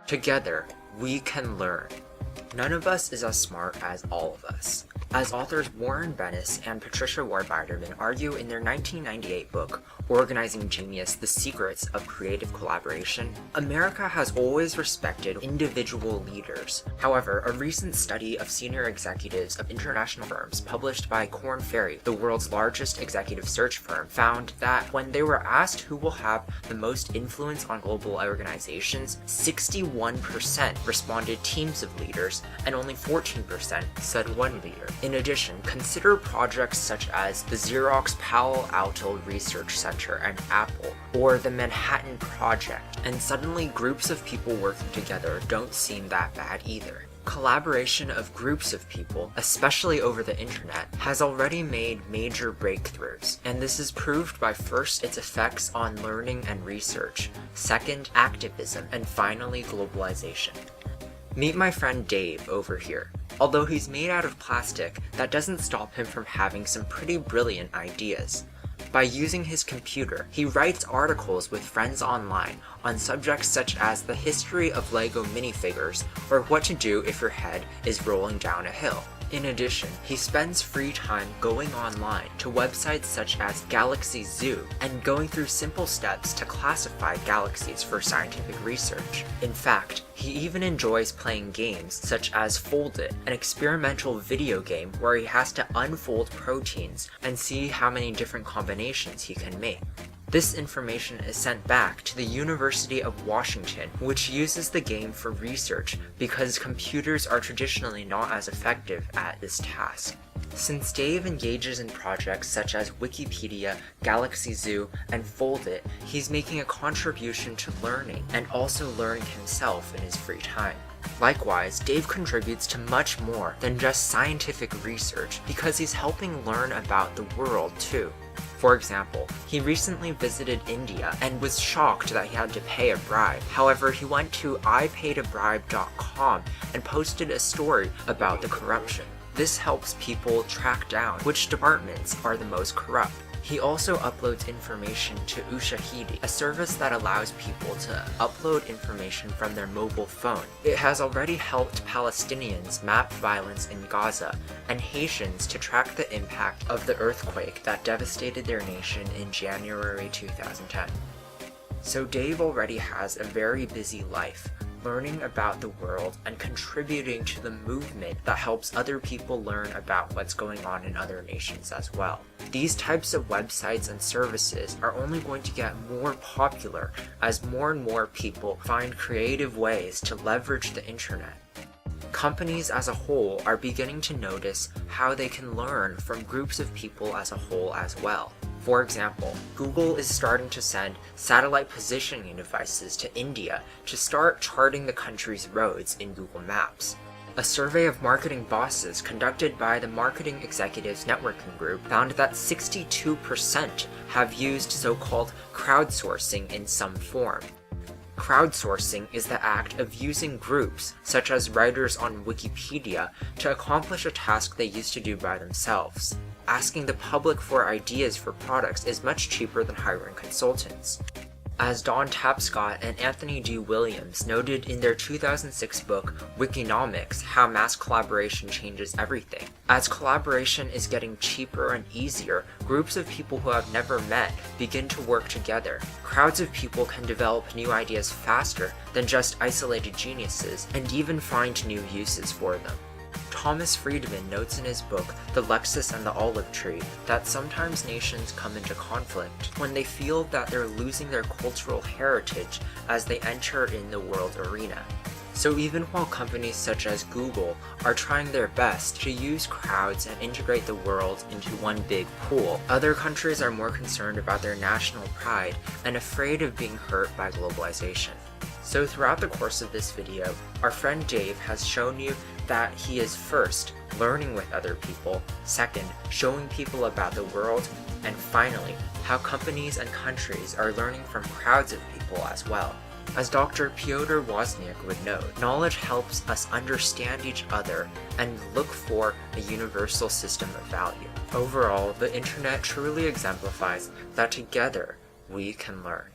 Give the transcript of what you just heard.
Together, we can learn. None of us is as smart as all of us. As authors Warren Bennis and Patricia Ward-Biderman argue in their 1998 book, Organizing Genius: The Secrets of Creative Collaboration, America has always respected individual leaders. However, a recent study of senior executives of international firms published by Korn Ferry, the world's largest executive search firm, found that when they were asked who will have the most influence on global organizations, 61% responded teams of leaders, and only 14% said one leader. In addition, consider projects such as the Xerox Palo Alto Research Center and Apple, or the Manhattan Project, and suddenly groups of people working together don't seem that bad either. Collaboration of groups of people, especially over the internet, has already made major breakthroughs, and this is proved by first its effects on learning and research, second, activism, and finally, globalization. Meet my friend Dave over here. Although he's made out of plastic, that doesn't stop him from having some pretty brilliant ideas. By using his computer, he writes articles with friends online on subjects such as the history of LEGO minifigures or what to do if your head is rolling down a hill. In addition, he spends free time going online to websites such as Galaxy Zoo and going through simple steps to classify galaxies for scientific research. In fact, he even enjoys playing games such as Fold.it, an experimental video game where he has to unfold proteins and see how many different combinations he can make. This information is sent back to the University of Washington, which uses the game for research because computers are traditionally not as effective at this task. Since Dave engages in projects such as Wikipedia, Galaxy Zoo, and Foldit, he's making a contribution to learning and also learning himself in his free time. Likewise, Dave contributes to much more than just scientific research because he's helping learn about the world too. For example, he recently visited India and was shocked that he had to pay a bribe. However, he went to IPaidAbribe.com and posted a story about the corruption. This helps people track down which departments are the most corrupt. He also uploads information to Ushahidi, a service that allows people to upload information from their mobile phone. It has already helped Palestinians map violence in Gaza and Haitians to track the impact of the earthquake that devastated their nation in January 2010. So Dave already has a very busy life, learning about the world and contributing to the movement that helps other people learn about what's going on in other nations as well. These types of websites and services are only going to get more popular as more and more people find creative ways to leverage the internet. Companies as a whole are beginning to notice how they can learn from groups of people as a whole as well. For example, Google is starting to send satellite positioning devices to India to start charting the country's roads in Google Maps. A survey of marketing bosses conducted by the Marketing Executives Networking Group found that 62% have used so-called crowdsourcing in some form. Crowdsourcing is the act of using groups, such as writers on Wikipedia, to accomplish a task they used to do by themselves. Asking the public for ideas for products is much cheaper than hiring consultants. As Don Tapscott and Anthony Williams noted in their 2006 book, Wikinomics: How Mass Collaboration Changes Everything. As collaboration is getting cheaper and easier, groups of people who have never met begin to work together. Crowds of people can develop new ideas faster than just isolated geniuses, and even find new uses for them. Thomas Friedman notes in his book, The Lexus and the Olive Tree, that sometimes nations come into conflict when they feel that they're losing their cultural heritage as they enter in the world arena. So even while companies such as Google are trying their best to use crowds and integrate the world into one big pool, other countries are more concerned about their national pride and afraid of being hurt by globalization. So throughout the course of this video, our friend Dave has shown you that he is first, learning with other people, second, showing people about the world, and finally, how companies and countries are learning from crowds of people as well. As Dr. Piotr Wozniak would note, knowledge helps us understand each other and look for a universal system of value. Overall, the internet truly exemplifies that together we can learn.